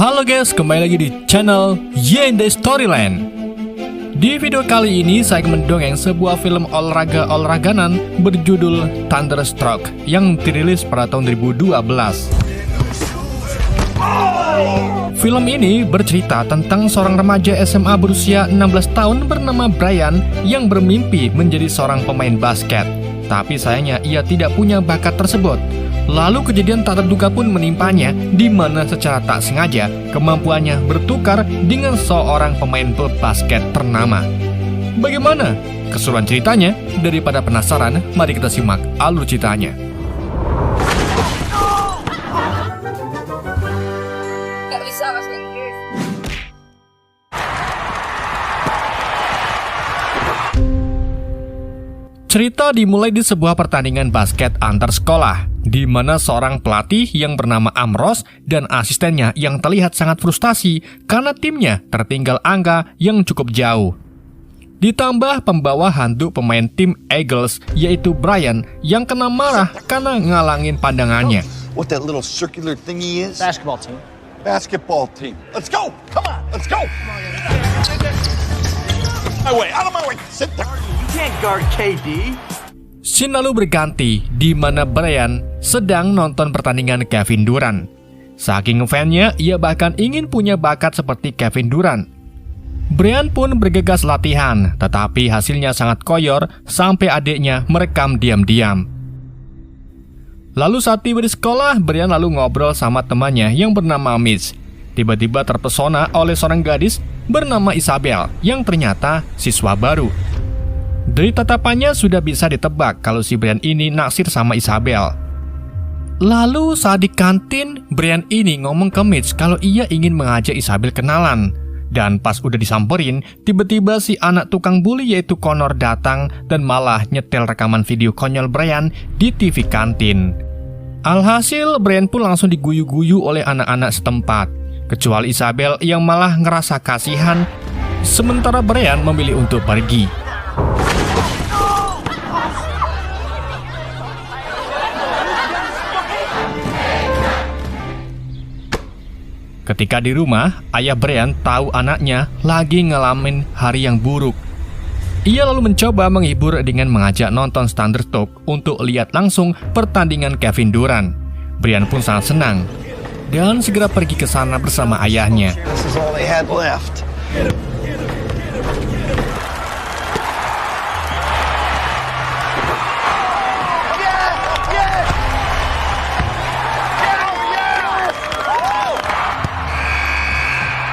Halo guys, kembali lagi di channel Yende Storyland. Di video kali ini saya akan mendongeng sebuah film olahraga-olahraganan berjudul Thunderstroke yang dirilis pada tahun 2012. Film ini bercerita tentang seorang remaja SMA berusia 16 tahun bernama Brian yang bermimpi menjadi seorang pemain basket. Tapi sayangnya ia tidak punya bakat tersebut. Lalu kejadian tak terduga pun menimpanya, di mana secara tak sengaja kemampuannya bertukar dengan seorang pemain klub basket ternama. Bagaimana keseruan ceritanya? Daripada penasaran, mari kita simak alur ceritanya. Gak bisa bahasa Inggris. Cerita dimulai di sebuah pertandingan basket antar sekolah, di mana seorang pelatih yang bernama Amros dan asistennya yang terlihat sangat frustasi karena timnya tertinggal angka yang cukup jauh. Ditambah pembawa handuk pemain tim Eagles yaitu Brian yang kena marah karena ngalangin pandangannya. What that little circular thingy is? Basketball team. Basketball team. Let's go! Come on, let's go! Out of my way! Sit down! You can't guard KD. Scene lalu berganti di mana Brian sedang nonton pertandingan Kevin Durant. Saking ngefannya, ia bahkan ingin punya bakat seperti Kevin Durant. Brian pun bergegas latihan, tetapi hasilnya sangat koyor sampai adiknya merekam diam-diam. Lalu saat tiba di sekolah, Brian lalu ngobrol sama temannya yang bernama Mitch. Tiba-tiba terpesona oleh seorang gadis bernama Isabel yang ternyata siswa baru. Dari tatapannya sudah bisa ditebak kalau si Brian ini naksir sama Isabel. Lalu saat di kantin, Brian ini ngomong ke Mitch kalau ia ingin mengajak Isabel kenalan. Dan pas udah disamperin, tiba-tiba si anak tukang bully yaitu Connor datang dan malah nyetel rekaman video konyol Brian di TV kantin. Alhasil, Brian pun langsung diguyu-guyu oleh anak-anak setempat. Kecuali Isabel yang malah ngerasa kasihan, sementara Brian memilih untuk pergi. Ketika di rumah, ayah Brian tahu anaknya lagi ngalamin hari yang buruk. Ia lalu mencoba menghibur dengan mengajak nonton Thunderstroke untuk lihat langsung pertandingan Kevin Durant. Brian pun sangat senang dan segera pergi ke sana bersama ayahnya. This is all they had left.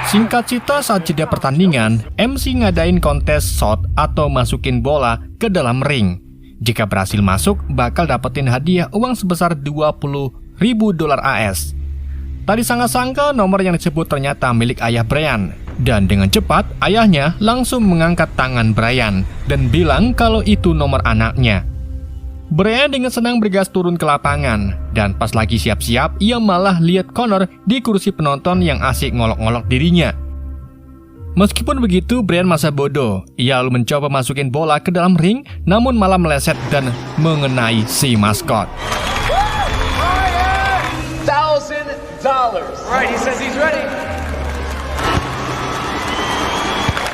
Singkat cerita, saat jeda pertandingan, MC ngadain kontes shot atau masukin bola ke dalam ring. Jika berhasil masuk, bakal dapetin hadiah uang sebesar $20.000 AS. Tak disangka-sangka nomor yang disebut ternyata milik ayah Brian. Dan dengan cepat, ayahnya langsung mengangkat tangan Brian dan bilang kalau itu nomor anaknya. Brian dengan senang bergas turun ke lapangan, dan pas lagi siap-siap, ia malah lihat Connor di kursi penonton yang asik ngolok-ngolok dirinya. Meskipun begitu, Brian masa bodoh. Ia lalu mencoba masukin bola ke dalam ring, namun malah meleset dan mengenai si maskot. $1,000. Right, he says he's ready.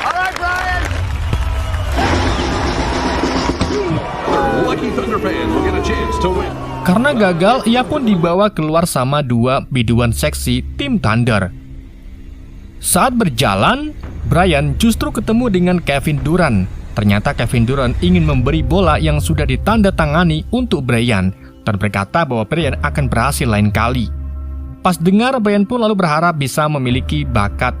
All right, Brian. Lucky Thunder fans will get a chance to win. Karena gagal, ia pun dibawa keluar sama dua biduan seksi tim Thunder. Saat berjalan, Brian justru ketemu dengan Kevin Durant. Ternyata Kevin Durant ingin memberi bola yang sudah ditandatangani untuk Brian dan berkata bahwa Brian akan berhasil lain kali. Pas dengar, Brian pun lalu berharap bisa memiliki bakat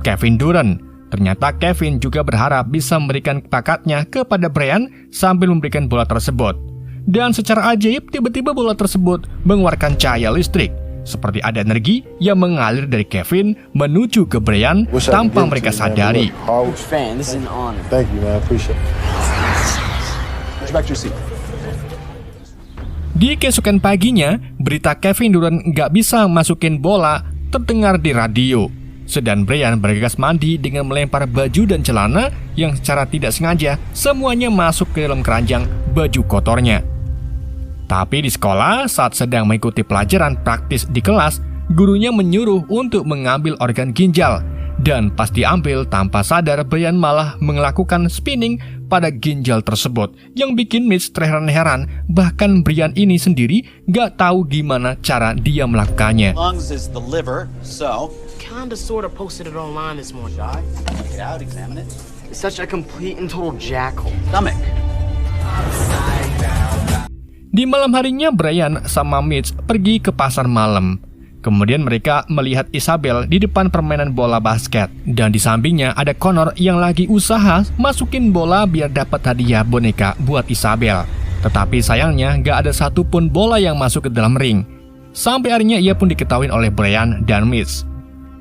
Kevin Durant. Ternyata Kevin juga berharap bisa memberikan bakatnya kepada Brian sambil memberikan bola tersebut. Dan secara ajaib, tiba-tiba bola tersebut mengeluarkan cahaya listrik. Seperti ada energi yang mengalir dari Kevin menuju ke Brian tanpa mereka sadari. Huge fan. This is an honor. Thank you, man. I appreciate it. Back to your seat. Di keesokan paginya, berita Kevin Durant nggak bisa masukin bola terdengar di radio. Sedang Brian bergegas mandi dengan melempar baju dan celana yang secara tidak sengaja semuanya masuk ke dalam keranjang baju kotornya. Tapi di sekolah, saat sedang mengikuti pelajaran praktis di kelas, gurunya menyuruh untuk mengambil organ ginjal. Dan pas diambil, tanpa sadar Brian malah melakukan spinning pada ginjal tersebut, yang bikin Mitch terheran-heran. Bahkan Brian ini sendiri gak tahu gimana cara dia melakukannya. Lungs is the liver, so Kinda sorta posted it online this morning. check it out, examine it. It's such a complete and total jackhole. Stomach. Di malam harinya, Brian sama Mitch pergi ke pasar malam. Kemudian mereka melihat Isabel di depan permainan bola basket. Dan di sampingnya ada Connor yang lagi usaha masukin bola biar dapat hadiah boneka buat Isabel. Tetapi sayangnya gak ada satupun bola yang masuk ke dalam ring. Sampai akhirnya ia pun diketahui oleh Brian dan Mitch.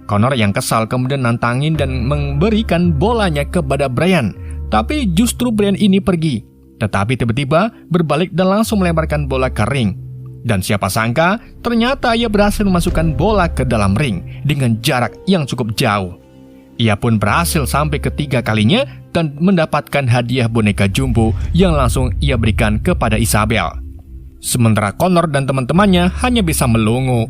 Connor yang kesal kemudian nantangin dan memberikan bolanya kepada Brian. Tapi justru Brian ini pergi. Tetapi tiba-tiba berbalik dan langsung melemparkan bola ke ring. Dan siapa sangka, ternyata ia berhasil memasukkan bola ke dalam ring dengan jarak yang cukup jauh. Ia pun berhasil sampai ketiga kalinya dan mendapatkan hadiah boneka jumbo yang langsung ia berikan kepada Isabel. Sementara Connor dan teman-temannya hanya bisa melongo.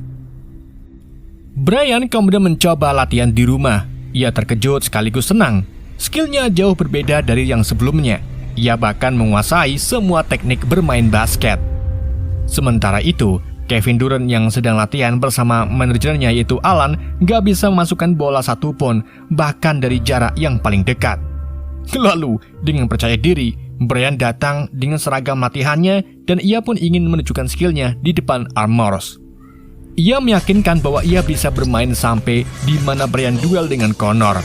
Brian kemudian mencoba latihan di rumah. Ia terkejut sekaligus senang. Skillnya jauh berbeda dari yang sebelumnya. Ia bahkan menguasai semua teknik bermain basket. Sementara itu, Kevin Durant yang sedang latihan bersama manajernya yaitu Alan gak bisa memasukkan bola satupun, bahkan dari jarak yang paling dekat. Lalu, dengan percaya diri, Brian datang dengan seragam latihannya dan ia pun ingin menunjukkan skillnya di depan Armors. Ia meyakinkan bahwa ia bisa bermain sampai di mana Brian duel dengan Connor.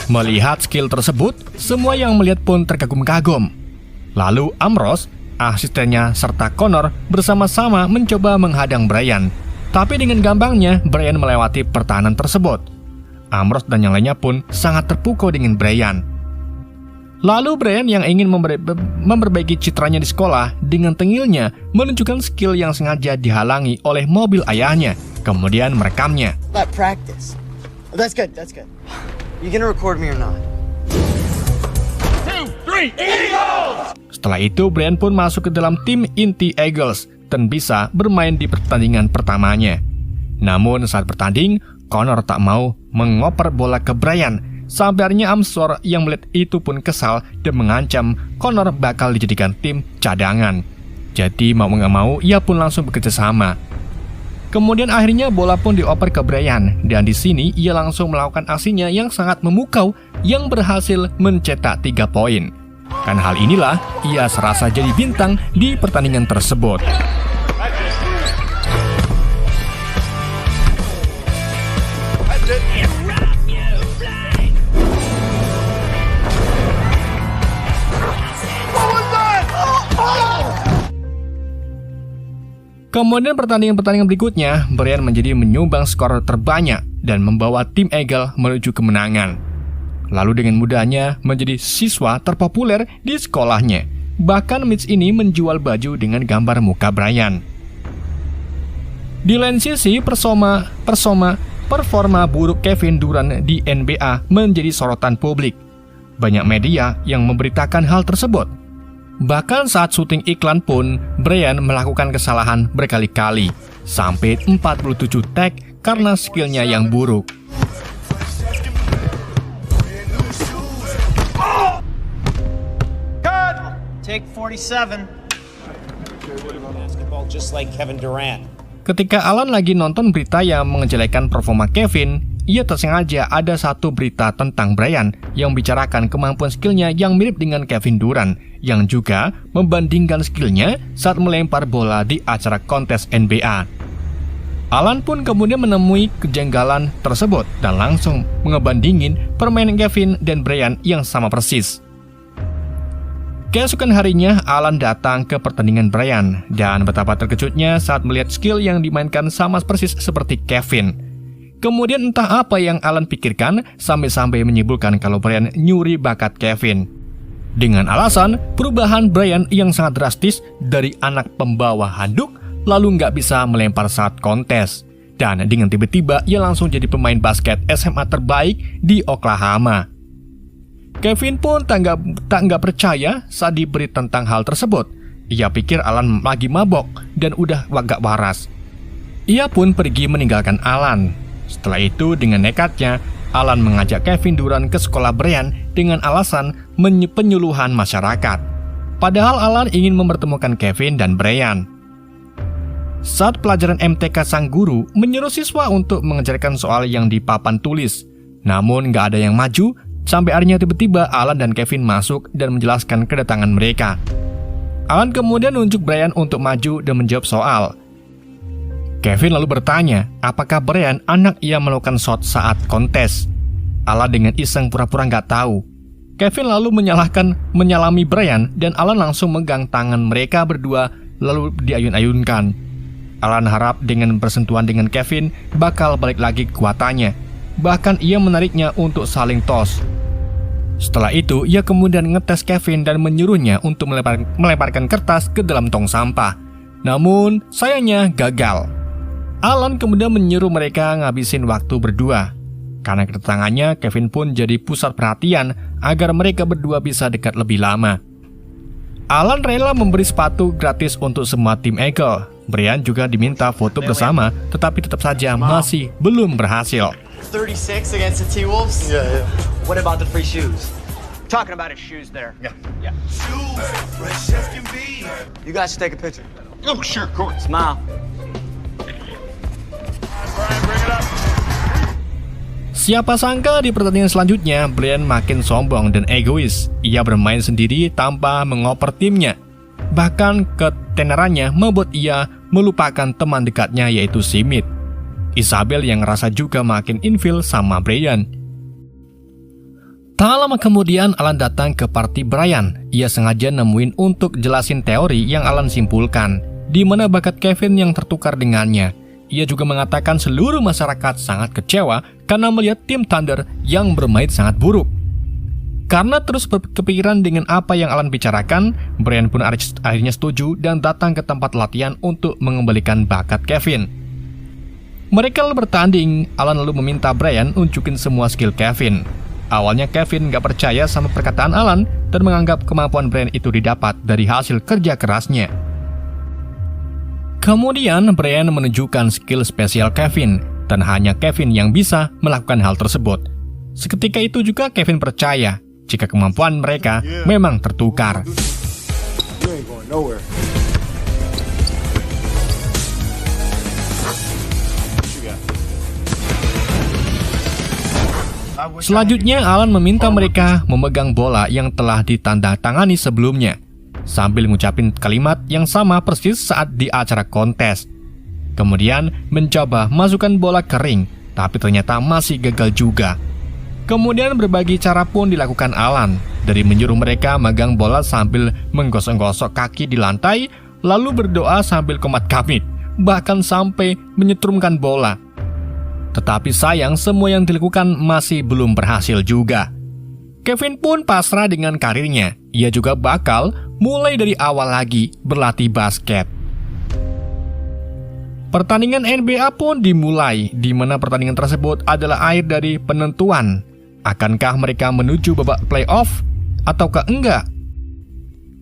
Melihat skill tersebut, semua yang melihat pun terkagum-kagum. Lalu Ambrose, asistennya serta Connor bersama-sama mencoba menghadang Brian. Tapi dengan gampangnya, Brian melewati pertahanan tersebut. Ambrose dan yang lainnya pun sangat terpukau dengan Brian. Lalu Brian yang ingin memperbaiki citranya di sekolah dengan tengilnya menunjukkan skill yang sengaja dihalangi oleh mobil ayahnya, kemudian merekamnya. Let practice. Oh, that's good, that's good. You gonna record me or not? Setelah itu, Brian pun masuk ke dalam tim inti Eagles dan bisa bermain di pertandingan pertamanya. Namun saat bertanding, Connor tak mau mengoper bola ke Brian. Sampai akhirnya Amsor yang melihat itu pun kesal dan mengancam Connor bakal dijadikan tim cadangan. Jadi mau nggak mau, ia pun langsung bekerja sama. Kemudian akhirnya bola pun dioper ke Brian, dan di sini ia langsung melakukan aksinya yang sangat memukau yang berhasil mencetak 3 poin. Karena hal inilah ia serasa jadi bintang di pertandingan tersebut. Kemudian pertandingan-pertandingan berikutnya, Brian menjadi menyumbang skor terbanyak dan membawa tim Eagle menuju kemenangan. Lalu dengan mudahnya menjadi siswa terpopuler di sekolahnya. Bahkan Mitch ini menjual baju dengan gambar muka Brian. Di lain sisi, performa buruk Kevin Durant di NBA menjadi sorotan publik. Banyak media yang memberitakan hal tersebut. Bahkan saat syuting iklan pun, Brian melakukan kesalahan berkali-kali, sampai 47 tag karena skillnya yang buruk. Take 47. Basketball just like Kevin Durant. Ketika Alan lagi nonton berita yang menjelekkan performa Kevin, ia tersengaja ada satu berita tentang Brian yang membicarakan kemampuan skillnya yang mirip dengan Kevin Durant, yang juga membandingkan skillnya saat melempar bola di acara kontes NBA. Alan pun kemudian menemui kejanggalan tersebut dan langsung ngebandingin permainan Kevin dan Brian yang sama persis. Keesokan harinya, Alan datang ke pertandingan Brian dan betapa terkejutnya saat melihat skill yang dimainkan sama persis seperti Kevin. Kemudian entah apa yang Alan pikirkan sampai-sampai menyimpulkan kalau Brian nyuri bakat Kevin. Dengan alasan perubahan Brian yang sangat drastis dari anak pembawa handuk lalu nggak bisa melempar saat kontes. Dan dengan tiba-tiba ia langsung jadi pemain basket SMA terbaik di Oklahoma. Kevin pun tak nggak percaya saat diberi tentang hal tersebut. Ia pikir Alan lagi mabok dan udah agak waras. Ia pun pergi meninggalkan Alan. Setelah itu dengan nekatnya, Alan mengajak Kevin Durant ke sekolah Brian dengan alasan penyuluhan masyarakat. Padahal Alan ingin mempertemukan Kevin dan Brian. Saat pelajaran MTK, sang guru menyuruh siswa untuk mengerjakan soal yang di papan tulis. Namun gak ada yang maju, sampai akhirnya tiba-tiba Alan dan Kevin masuk dan menjelaskan kedatangan mereka. Alan kemudian menunjuk Brian untuk maju dan menjawab soal. Kevin lalu bertanya, apakah Brian anak ia melakukan shot saat kontes. Alan dengan iseng pura-pura gak tahu. Kevin lalu menyalami Brian dan Alan langsung megang tangan mereka berdua lalu diayun-ayunkan. Alan harap dengan bersentuhan dengan Kevin bakal balik lagi kekuatannya. Bahkan ia menariknya untuk saling tos. Setelah itu, ia kemudian ngetes Kevin dan menyuruhnya untuk melemparkan kertas ke dalam tong sampah. Namun, sayangnya gagal. Alan kemudian menyuruh mereka ngabisin waktu berdua. Karena kedatangannya, Kevin pun jadi pusat perhatian agar mereka berdua bisa dekat lebih lama. Alan rela memberi sepatu gratis untuk semua tim Eagle. Brian juga diminta foto bersama, tetapi tetap saja masih belum berhasil. 36 against the T-Wolves? Yeah. What about the free shoes? Talking about his shoes there. Yeah. You guys should take a picture. Oh, sure, of course. Smile. Siapa sangka di pertandingan selanjutnya, Brian makin sombong dan egois. Ia bermain sendiri tanpa mengoper timnya. Bahkan ketenarannya membuat ia melupakan teman dekatnya yaitu Simit. Isabel yang ngerasa juga makin infil sama Brian. Tak lama kemudian Alan datang ke party Brian. Ia sengaja nemuin untuk jelasin teori yang Alan simpulkan, di mana bakat Kevin yang tertukar dengannya. Ia juga mengatakan seluruh masyarakat sangat kecewa karena melihat tim Thunder yang bermain sangat buruk. Karena terus kepikiran dengan apa yang Alan bicarakan, Brian pun akhirnya setuju dan datang ke tempat latihan untuk mengembalikan bakat Kevin. Mereka lalu bertanding. Alan lalu meminta Brian unjukin semua skill Kevin. Awalnya Kevin gak percaya sama perkataan Alan dan menganggap kemampuan Brian itu didapat dari hasil kerja kerasnya. Kemudian Brian menunjukkan skill spesial Kevin dan hanya Kevin yang bisa melakukan hal tersebut. Seketika itu juga Kevin percaya jika kemampuan mereka memang tertukar. You ain't going nowhere. Selanjutnya Alan meminta mereka memegang bola yang telah ditandatangani sebelumnya, sambil ngucapin kalimat yang sama persis saat di acara kontes. Kemudian mencoba masukkan bola kering, tapi ternyata masih gagal juga. Kemudian berbagi cara pun dilakukan Alan, dari menyuruh mereka megang bola sambil menggosok-gosok kaki di lantai, lalu berdoa sambil komat kamit, bahkan sampai menyetrumkan bola. Tetapi sayang semua yang dilakukan masih belum berhasil juga. Kevin pun pasrah dengan karirnya. Ia juga bakal mulai dari awal lagi berlatih basket. Pertandingan NBA pun dimulai, di mana pertandingan tersebut adalah akhir dari penentuan. Akankah mereka menuju babak playoff ataukah enggak?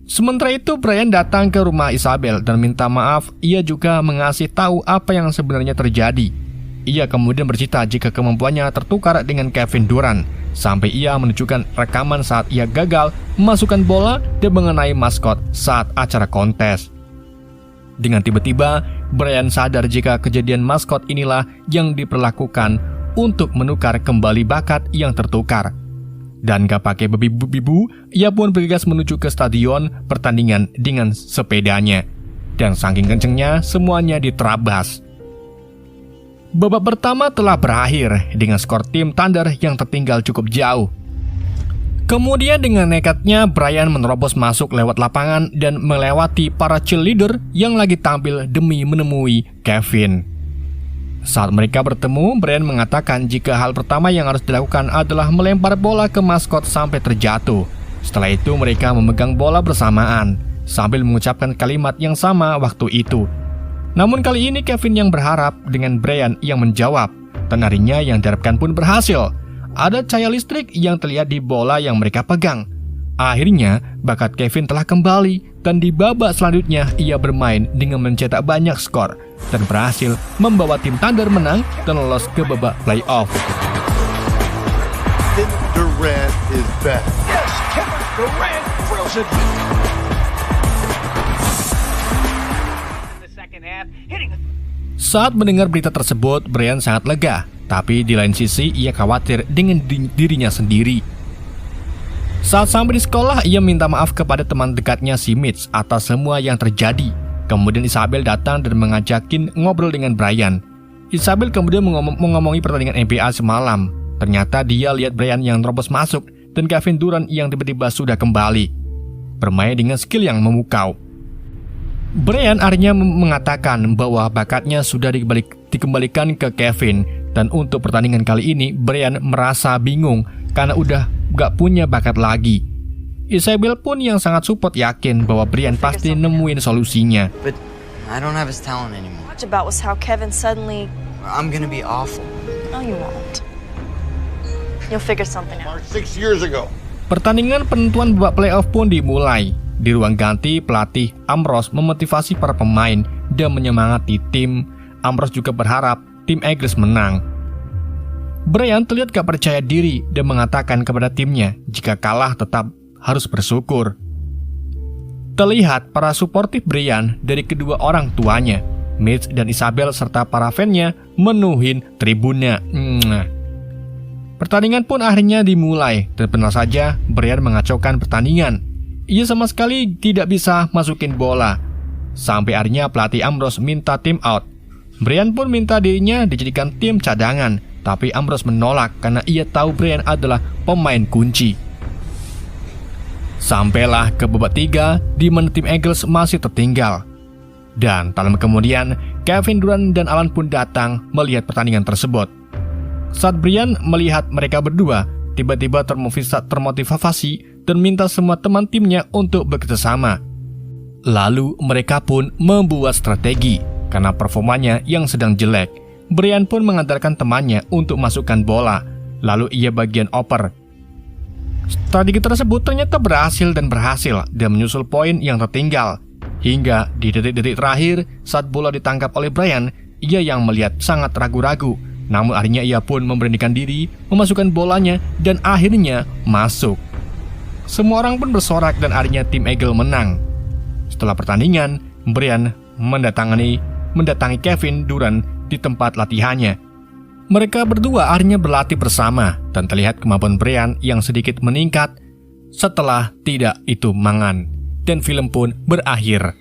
Sementara itu Brian datang ke rumah Isabel dan minta maaf. Ia juga mengasih tahu apa yang sebenarnya terjadi. Ia kemudian bercerita jika kemampuannya tertukar dengan Kevin Durant, sampai ia menunjukkan rekaman saat ia gagal memasukkan bola dan mengenai maskot saat acara kontes. Dengan tiba-tiba, Brian sadar jika kejadian maskot inilah yang diperlakukan untuk menukar kembali bakat yang tertukar. Dan gak pakai bebibu-bibu, ia pun bergegas menuju ke stadion pertandingan dengan sepedanya. Dan saking kencengnya, semuanya diterabas. Babak pertama telah berakhir dengan skor tim Thunder yang tertinggal cukup jauh. Kemudian dengan nekatnya Brian menerobos masuk lewat lapangan dan melewati para cheerleader yang lagi tampil demi menemui Kevin. Saat mereka bertemu, Brian mengatakan jika hal pertama yang harus dilakukan adalah melempar bola ke maskot sampai terjatuh. Setelah itu mereka memegang bola bersamaan sambil mengucapkan kalimat yang sama waktu itu. Namun kali ini Kevin yang berharap dengan Brian yang menjawab, dan harinya yang diharapkan pun berhasil. Ada cahaya listrik yang terlihat di bola yang mereka pegang. Akhirnya, bakat Kevin telah kembali, dan di babak selanjutnya ia bermain dengan mencetak banyak skor dan berhasil membawa tim Thunder menang dan lolos ke babak playoff. Durant is back. Yes, Kevin Durant thrills it. In the second half, hitting the Saat mendengar berita tersebut, Brian sangat lega, tapi di lain sisi ia khawatir dengan dirinya sendiri. Saat sampai di sekolah, ia minta maaf kepada teman dekatnya si Mitch atas semua yang terjadi. Kemudian Isabel datang dan mengajakin ngobrol dengan Brian. Isabel kemudian mengomongi pertandingan NBA semalam. Ternyata dia lihat Brian yang terobos masuk dan Kevin Durant yang tiba-tiba sudah kembali, bermain dengan skill yang memukau. Brian akhirnya mengatakan bahwa bakatnya sudah dikembalikan ke Kevin, dan untuk pertandingan kali ini Brian merasa bingung karena udah gak punya bakat lagi. Isabel pun yang sangat support yakin bahwa Brian pasti nemuin solusinya. But I don't have his talent anymore. Much about was how Kevin suddenly. I'm gonna be awful. No, you won't. You'll figure something out. 6 years ago. Pertandingan penentuan babak playoff pun dimulai. Di ruang ganti, pelatih Ambrose memotivasi para pemain dan menyemangati tim. Ambrose juga berharap tim Eagles menang. Brian terlihat gak percaya diri dan mengatakan kepada timnya jika kalah tetap harus bersyukur. Terlihat para suportif Brian dari kedua orang tuanya, Mitch dan Isabel serta para fansnya menuhin tribunnya. Pertandingan pun akhirnya dimulai dan benar saja Brian mengacaukan pertandingan. Ia sama sekali tidak bisa masukin bola. Sampai akhirnya pelatih Ambrose minta tim out. Brian pun minta dirinya dijadikan tim cadangan, tapi Ambrose menolak karena ia tahu Brian adalah pemain kunci. Sampailah ke babak 3 di mana tim Eagles masih tertinggal. Dan tak lama kemudian, Kevin Durant dan Alan pun datang melihat pertandingan tersebut. Saat Brian melihat mereka berdua, tiba-tiba termotivasi dan minta semua teman timnya untuk bekerjasama. Lalu mereka pun membuat strategi. Karena performanya yang sedang jelek, Brian pun mengantarkan temannya untuk masukkan bola. Lalu ia bagian oper. Strategi tersebut ternyata berhasil dan menyusul poin yang tertinggal. Hingga di detik-detik terakhir saat bola ditangkap oleh Brian, ia yang melihat sangat ragu-ragu. Namun akhirnya ia pun memberanikan diri memasukkan bolanya dan akhirnya masuk. Semua orang pun bersorak dan akhirnya tim Eagle menang. Setelah pertandingan, Brian mendatangi Kevin Durant di tempat latihannya. Mereka berdua akhirnya berlatih bersama dan terlihat kemampuan Brian yang sedikit meningkat setelah tidak itu mangan. Dan film pun berakhir.